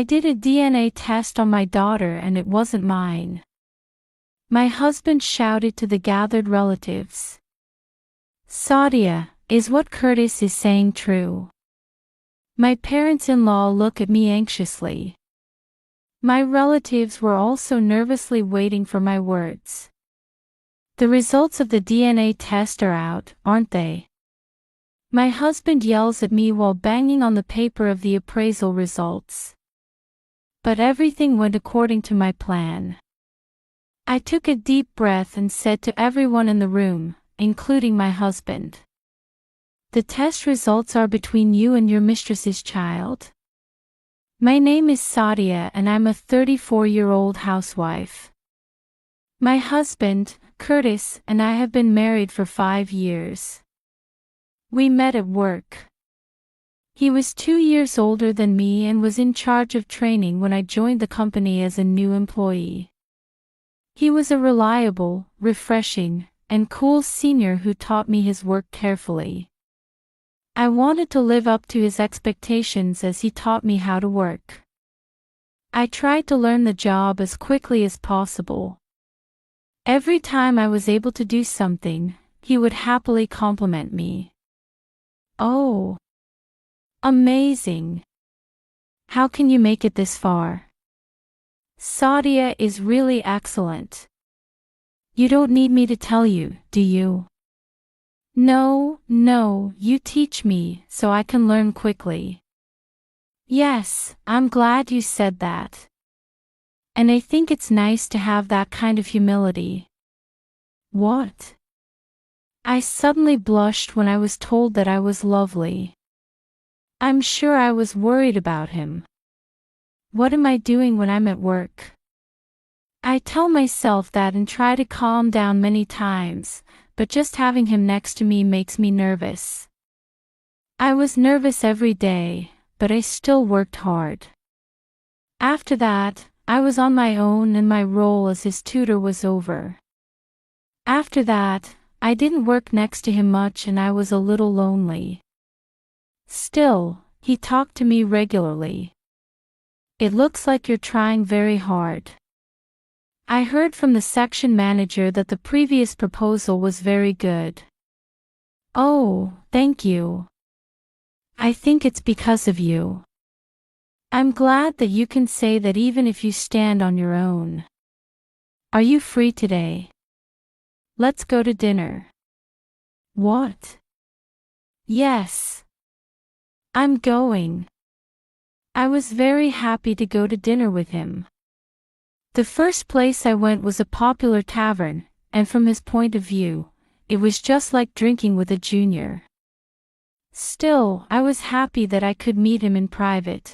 I did a DNA test on my daughter and it wasn't mine. My husband shouted to the gathered relatives. Sadia, is what Curtis is saying true? My parents-in-law look at me anxiously. My relatives were also nervously waiting for my words. The results of the DNA test are out, aren't they? My husband yells at me while banging on the paper of the appraisal results. But everything went according to my plan. I took a deep breath and said to everyone in the room, including my husband, "The test results are between you and your mistress's child. My name is Sadia and I'm a 34-year-old housewife. My husband, Curtis, and I have been married for 5 years. We met at work. He was 2 years older than me and was in charge of training when I joined the company as a new employee. He was a reliable, refreshing, and cool senior who taught me his work carefully. I wanted to live up to his expectations as he taught me how to work. I tried to learn the job as quickly as possible. Every time I was able to do something, he would happily compliment me. Oh, amazing! How can you make it this far? Sadia is really excellent. You don't need me to tell you, do you? No, you teach me so I can learn quickly. Yes, I'm glad you said that. And I think it's nice to have that kind of humility. What? I suddenly blushed when I was told that I was lovely. I'm sure I was worried about him. What am I doing when I'm at work? I tell myself that and try to calm down many times, but just having him next to me makes me nervous. I was nervous every day, but I still worked hard. After that, I was on my own and my role as his tutor was over. After that, I didn't work next to him much and I was a little lonely. Still, he talked to me regularly. It looks like you're trying very hard. I heard from the section manager that the previous proposal was very good. Oh, thank you. I think it's because of you. I'm glad that you can say that even if you stand on your own. Are you free today? Let's go to dinner. What? Yes. I'm going. I was very happy to go to dinner with him. The first place I went was a popular tavern, and from his point of view, it was just like drinking with a junior. Still, I was happy that I could meet him in private.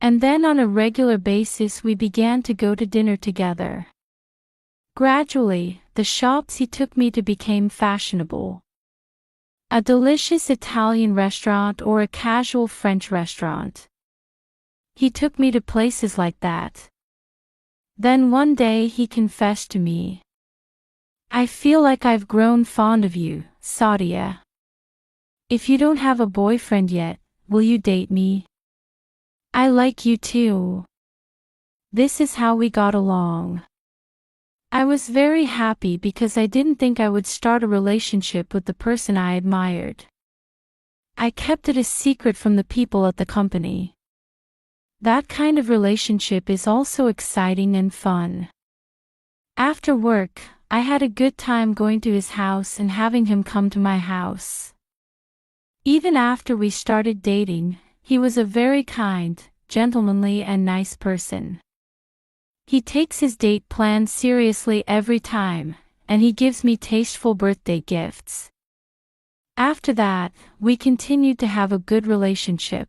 And then on a regular basis we began to go to dinner together. Gradually, the shops he took me to became fashionable. A delicious Italian restaurant or a casual French restaurant. He took me to places like that. Then one day he confessed to me. I feel like I've grown fond of you, Sadia. If you don't have a boyfriend yet, will you date me? I like you too. This is how we got along. I was very happy because I didn't think I would start a relationship with the person I admired. I kept it a secret from the people at the company. That kind of relationship is also exciting and fun. After work, I had a good time going to his house and having him come to my house. Even after we started dating, he was a very kind, gentlemanly and nice person. He takes his date plans seriously every time, and he gives me tasteful birthday gifts. After that, we continued to have a good relationship.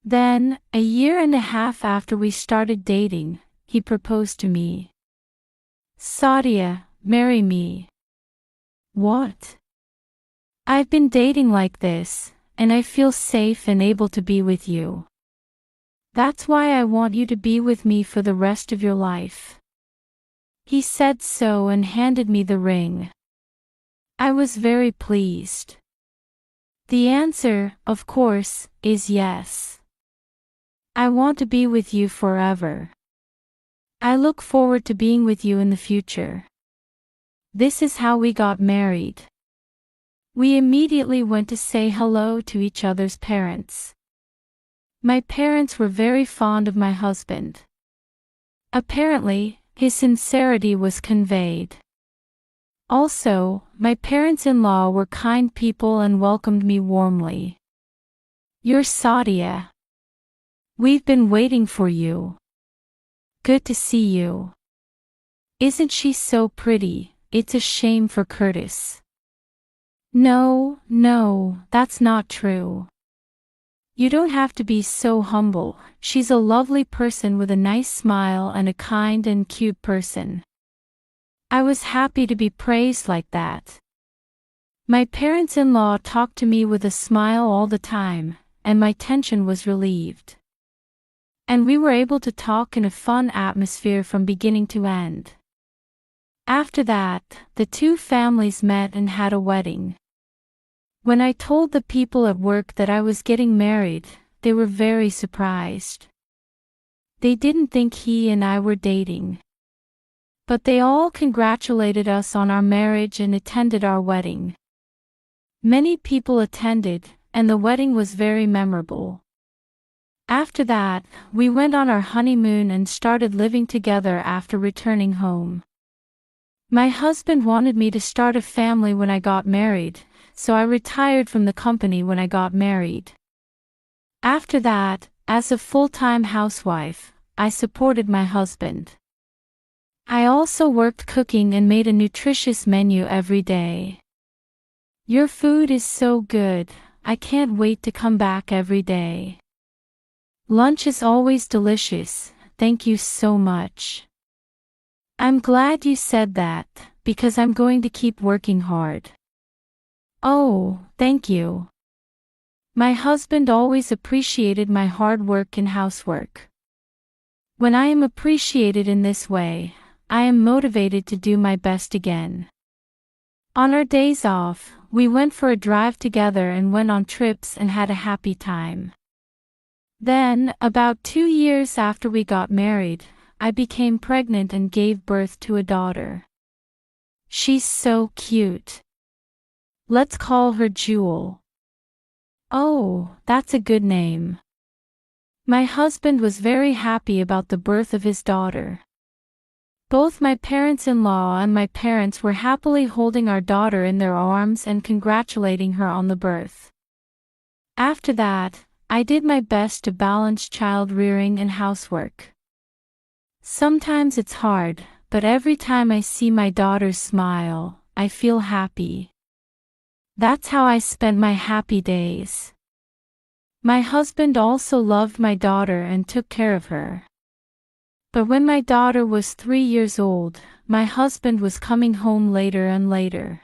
Then, a year and a half after we started dating, he proposed to me. Sadia, marry me. What? I've been dating like this, and I feel safe and able to be with you. That's why I want you to be with me for the rest of your life. He said so and handed me the ring. I was very pleased. The answer, of course, is yes. I want to be with you forever. I look forward to being with you in the future. This is how we got married. We immediately went to say hello to each other's parents. My parents were very fond of my husband. Apparently, his sincerity was conveyed. Also, my parents-in-law were kind people and welcomed me warmly. You're Sadia. We've been waiting for you. Good to see you. Isn't she so pretty? It's a shame for Curtis. No, that's not true. You don't have to be so humble. She's a lovely person with a nice smile and a kind and cute person. I was happy to be praised like that. My parents-in-law talked to me with a smile all the time, and my tension was relieved. And we were able to talk in a fun atmosphere from beginning to end. After that, the two families met and had a wedding. When I told the people at work that I was getting married, they were very surprised. They didn't think he and I were dating. But they all congratulated us on our marriage and attended our wedding. Many people attended, and the wedding was very memorable. After that, we went on our honeymoon and started living together after returning home. My husband wanted me to start a family when I got married, so I retired from the company when I got married. After that, as a full-time housewife, I supported my husband. I also worked cooking and made a nutritious menu every day. Your food is so good, I can't wait to come back every day. Lunch is always delicious, thank you so much. I'm glad you said that, because I'm going to keep working hard. Oh, thank you. My husband always appreciated my hard work in housework. When I am appreciated in this way, I am motivated to do my best again. On our days off, we went for a drive together and went on trips and had a happy time. Then, about 2 years after we got married, I became pregnant and gave birth to a daughter. She's so cute. Let's call her Jewel. Oh, that's a good name. My husband was very happy about the birth of his daughter. Both my parents-in-law and my parents were happily holding our daughter in their arms and congratulating her on the birth. After that, I did my best to balance child rearing and housework. Sometimes it's hard, but every time I see my daughter smile, I feel happy. That's how I spent my happy days. My husband also loved my daughter and took care of her. But when my daughter was 3 years old, my husband was coming home later and later.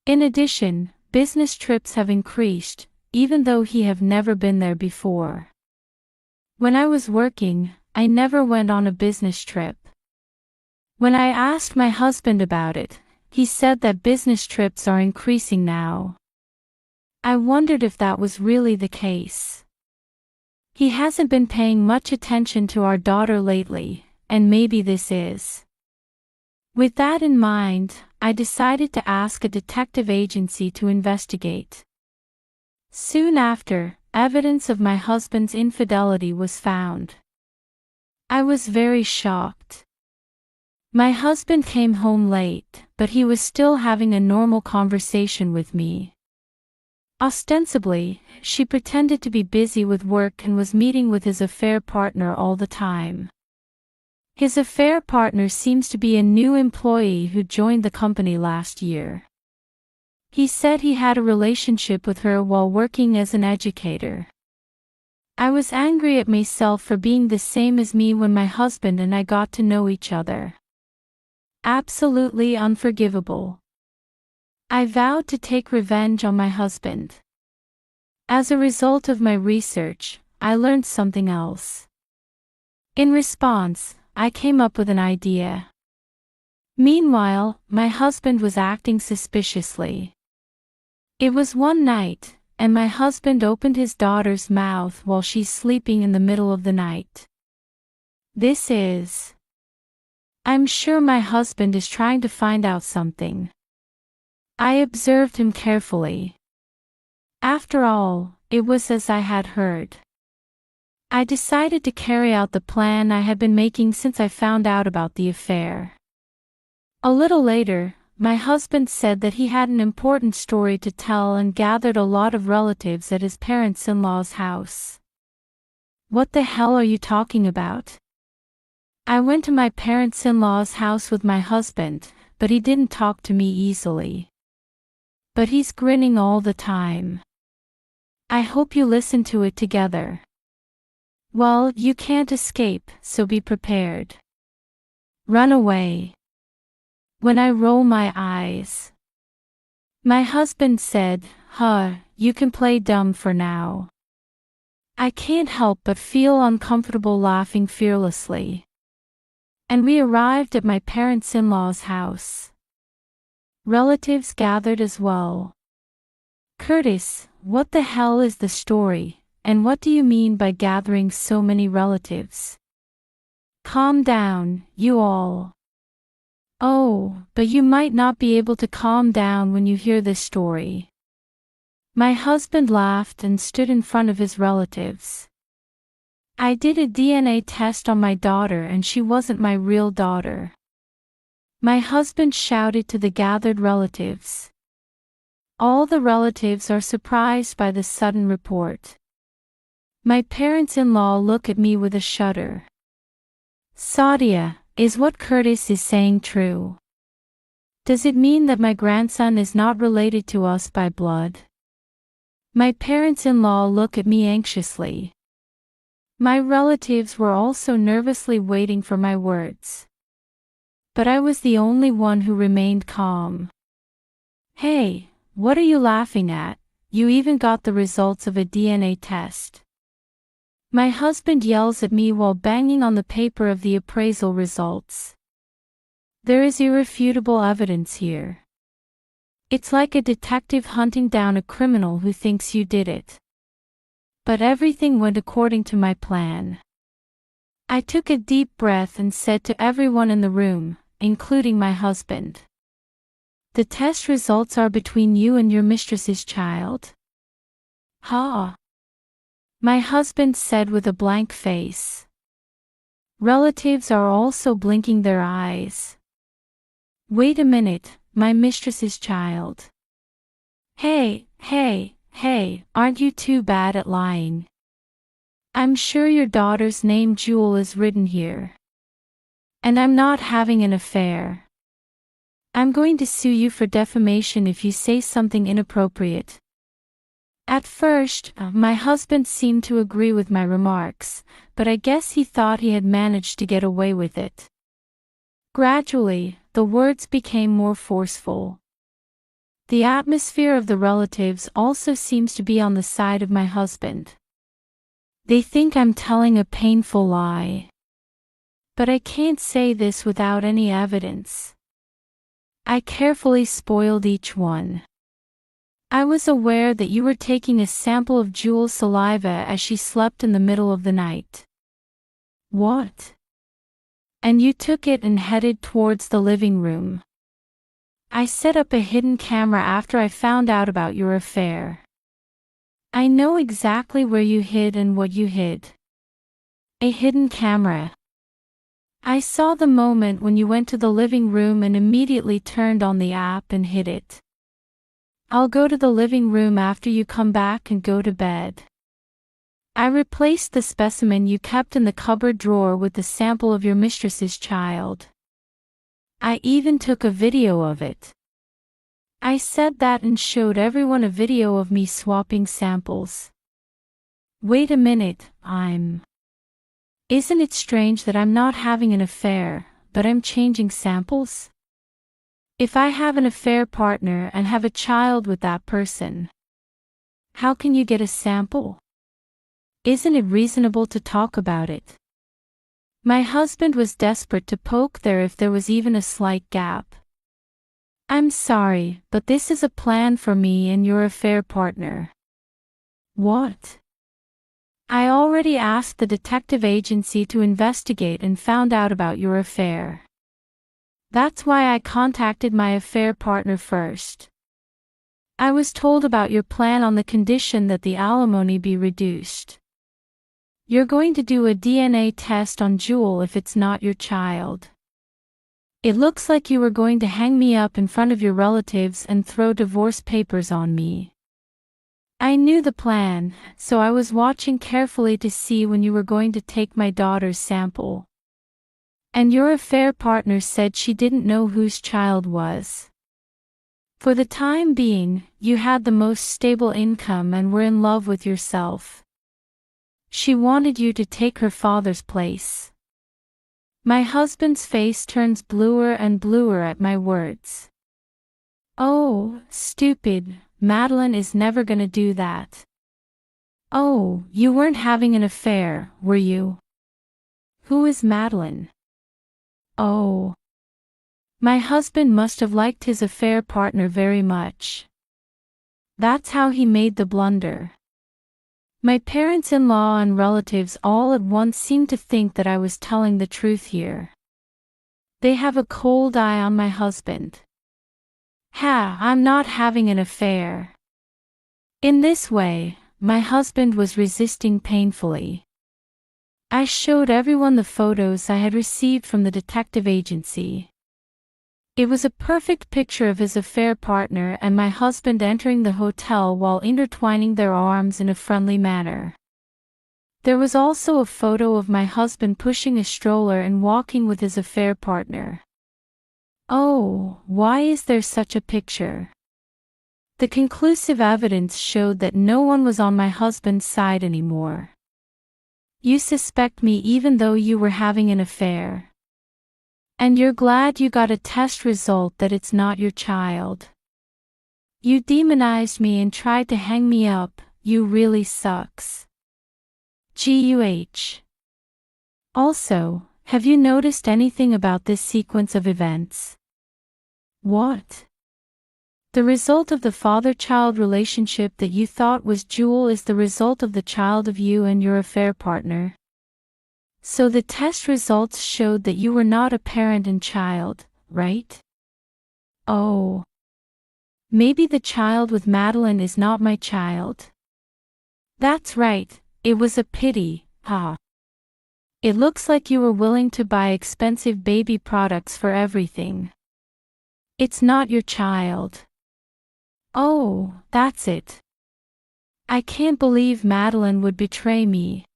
In addition, business trips have increased, even though he have never been there before. When I was working, I never went on a business trip. When I asked my husband about it, he said that business trips are increasing now. I wondered if that was really the case. He hasn't been paying much attention to our daughter lately, and maybe this is. With that in mind, I decided to ask a detective agency to investigate. Soon after, evidence of my husband's infidelity was found. I was very shocked. My husband came home late, but he was still having a normal conversation with me. Ostensibly, she pretended to be busy with work and was meeting with his affair partner all the time. His affair partner seems to be a new employee who joined the company last year. He said he had a relationship with her while working as an educator. I was angry at myself for being the same as me when my husband and I got to know each other. Absolutely unforgivable. I vowed to take revenge on my husband. As a result of my research, I learned something else. In response, I came up with an idea. Meanwhile, my husband was acting suspiciously. It was one night, and my husband opened his daughter's mouth while she's sleeping in the middle of the night. This is. I'm sure my husband is trying to find out something. I observed him carefully. After all, it was as I had heard. I decided to carry out the plan I had been making since I found out about the affair. A little later, my husband said that he had an important story to tell and gathered a lot of relatives at his parents-in-law's house. What the hell are you talking about? I went to my parents-in-law's house with my husband, but he didn't talk to me easily. But he's grinning all the time. I hope you listen to it together. Well, you can't escape, so be prepared. Run away. When I roll my eyes. My husband said, you can play dumb for now. I can't help but feel uncomfortable laughing fearlessly. And we arrived at my parents-in-law's house. Relatives gathered as well. Curtis, what the hell is the story, and what do you mean by gathering so many relatives? Calm down, you all. Oh, but you might not be able to calm down when you hear this story. My husband laughed and stood in front of his relatives. I did a DNA test on my daughter and she wasn't my real daughter. My husband shouted to the gathered relatives. All the relatives are surprised by the sudden report. My parents-in-law look at me with a shudder. Sadia, is what Curtis is saying true? Does it mean that my grandson is not related to us by blood? My parents-in-law look at me anxiously. My relatives were also nervously waiting for my words. But I was the only one who remained calm. Hey, what are you laughing at? You even got the results of a DNA test. My husband yells at me while banging on the paper of the appraisal results. There is irrefutable evidence here. It's like a detective hunting down a criminal who thinks you did it. But everything went according to my plan. I took a deep breath and said to everyone in the room, including my husband. The test results are between you and your mistress's child. My husband said with a blank face. Relatives are also blinking their eyes. Wait a minute, my mistress's child. Hey, aren't you too bad at lying? I'm sure your daughter's name Jewel is written here. And I'm not having an affair. I'm going to sue you for defamation if you say something inappropriate. At first, my husband seemed to agree with my remarks, but I guess he thought he had managed to get away with it. Gradually, the words became more forceful. The atmosphere of the relatives also seems to be on the side of my husband. They think I'm telling a painful lie. But I can't say this without any evidence. I carefully spoiled each one. I was aware that you were taking a sample of Jewel's saliva as she slept in the middle of the night. What? And you took it and headed towards the living room. I set up a hidden camera after I found out about your affair. I know exactly where you hid and what you hid. A hidden camera. I saw the moment when you went to the living room and immediately turned on the app and hid it. I'll go to the living room after you come back and go to bed. I replaced the specimen you kept in the cupboard drawer with the sample of your mistress's child. I even took a video of it. I said that and showed everyone a video of me swapping samples. Wait a minute, Isn't it strange that I'm not having an affair, but I'm changing samples? If I have an affair partner and have a child with that person, how can you get a sample? Isn't it reasonable to talk about it? My husband was desperate to poke there if there was even a slight gap. I'm sorry, but this is a plan for me and your affair partner. What? I already asked the detective agency to investigate and found out about your affair. That's why I contacted my affair partner first. I was told about your plan on the condition that the alimony be reduced. You're going to do a DNA test on Jewel if it's not your child. It looks like you were going to hang me up in front of your relatives and throw divorce papers on me. I knew the plan, so I was watching carefully to see when you were going to take my daughter's sample. And your affair partner said she didn't know whose child was. For the time being, you had the most stable income and were in love with yourself. She wanted you to take her father's place. My husband's face turns bluer and bluer at my words. Oh, stupid, Madeline is never gonna do that. Oh, you weren't having an affair, were you? Who is Madeline? Oh. My husband must have liked his affair partner very much. That's how he made the blunder. My parents-in-law and relatives all at once seemed to think that I was telling the truth here. They have a cold eye on my husband. I'm not having an affair. In this way, my husband was resisting painfully. I showed everyone the photos I had received from the detective agency. It was a perfect picture of his affair partner and my husband entering the hotel while intertwining their arms in a friendly manner. There was also a photo of my husband pushing a stroller and walking with his affair partner. Oh, why is there such a picture? The conclusive evidence showed that no one was on my husband's side anymore. You suspect me even though you were having an affair. And you're glad you got a test result that it's not your child. You demonized me and tried to hang me up, you really sucks. GUH. Also, have you noticed anything about this sequence of events? What? The result of the father-child relationship that you thought was Jewel is the result of the child of you and your affair partner. So the test results showed that you were not a parent and child, right? Oh. Maybe the child with Madeline is not my child. That's right, it was a pity, It looks like you were willing to buy expensive baby products for everything. It's not your child. Oh, that's it. I can't believe Madeline would betray me.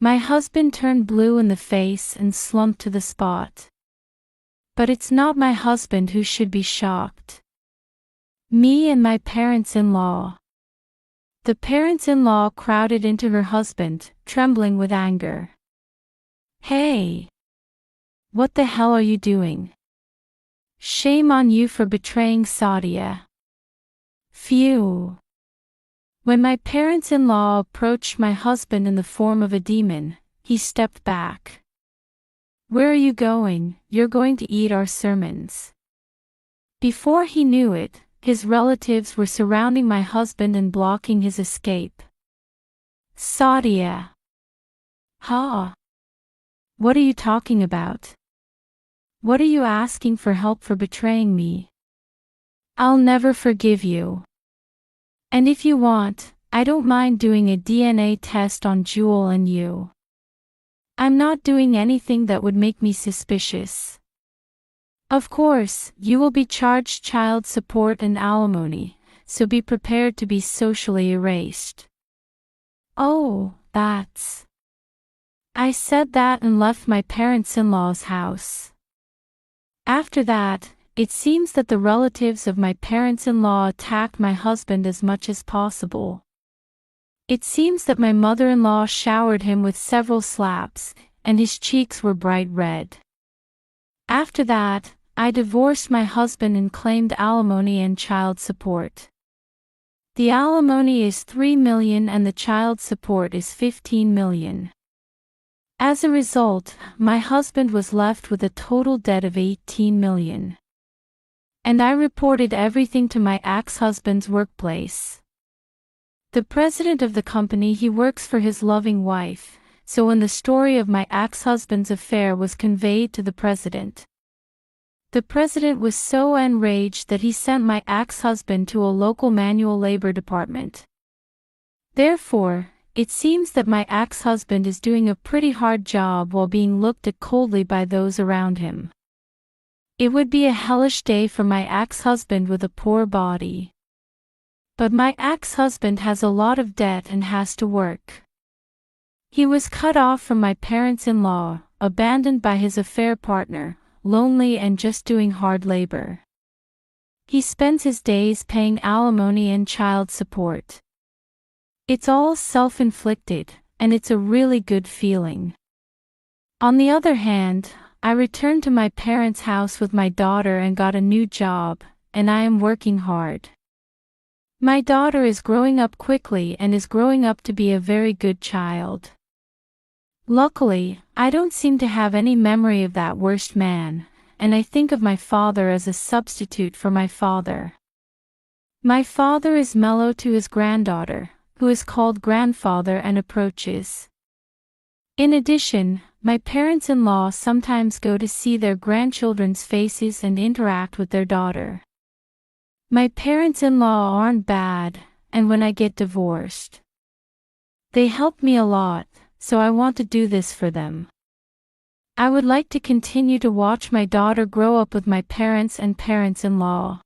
My husband turned blue in the face and slumped to the spot. But it's not my husband who should be shocked. Me and my parents-in-law. The parents-in-law crowded into her husband, trembling with anger. Hey! What the hell are you doing? Shame on you for betraying Sadia. Phew! When my parents-in-law approached my husband in the form of a demon, he stepped back. Where are you going? You're going to eat our sermons. Before he knew it, his relatives were surrounding my husband and blocking his escape. Sadia. What are you talking about? What are you asking for help for betraying me? I'll never forgive you. And if you want, I don't mind doing a DNA test on Jewel and you. I'm not doing anything that would make me suspicious. Of course, you will be charged child support and alimony, so be prepared to be socially erased. Oh, that's... I said that and left my parents-in-law's house. After that, it seems that the relatives of my parents-in-law attacked my husband as much as possible. It seems that my mother-in-law showered him with several slaps, and his cheeks were bright red. After that, I divorced my husband and claimed alimony and child support. The alimony is $3 million and the child support is $15 million. As a result, my husband was left with a total debt of $18 million. And I reported everything to my ex-husband's workplace. The president of the company he works for his loving wife, so when the story of my ex-husband's affair was conveyed to the president was so enraged that he sent my ex-husband to a local manual labor department. Therefore, it seems that my ex-husband is doing a pretty hard job while being looked at coldly by those around him. It would be a hellish day for my ex-husband with a poor body. But my ex-husband has a lot of debt and has to work. He was cut off from my parents-in-law, abandoned by his affair partner, lonely and just doing hard labor. He spends his days paying alimony and child support. It's all self-inflicted, and it's a really good feeling. On the other hand, I returned to my parents' house with my daughter and got a new job, and I am working hard. My daughter is growing up quickly and is growing up to be a very good child. Luckily, I don't seem to have any memory of that worst man, and I think of my father as a substitute for my father. My father is mellow to his granddaughter, who is called grandfather and approaches. In addition, my parents-in-law sometimes go to see their grandchildren's faces and interact with their daughter. My parents-in-law aren't bad, and when I get divorced, they help me a lot, so I want to do this for them. I would like to continue to watch my daughter grow up with my parents and parents-in-law.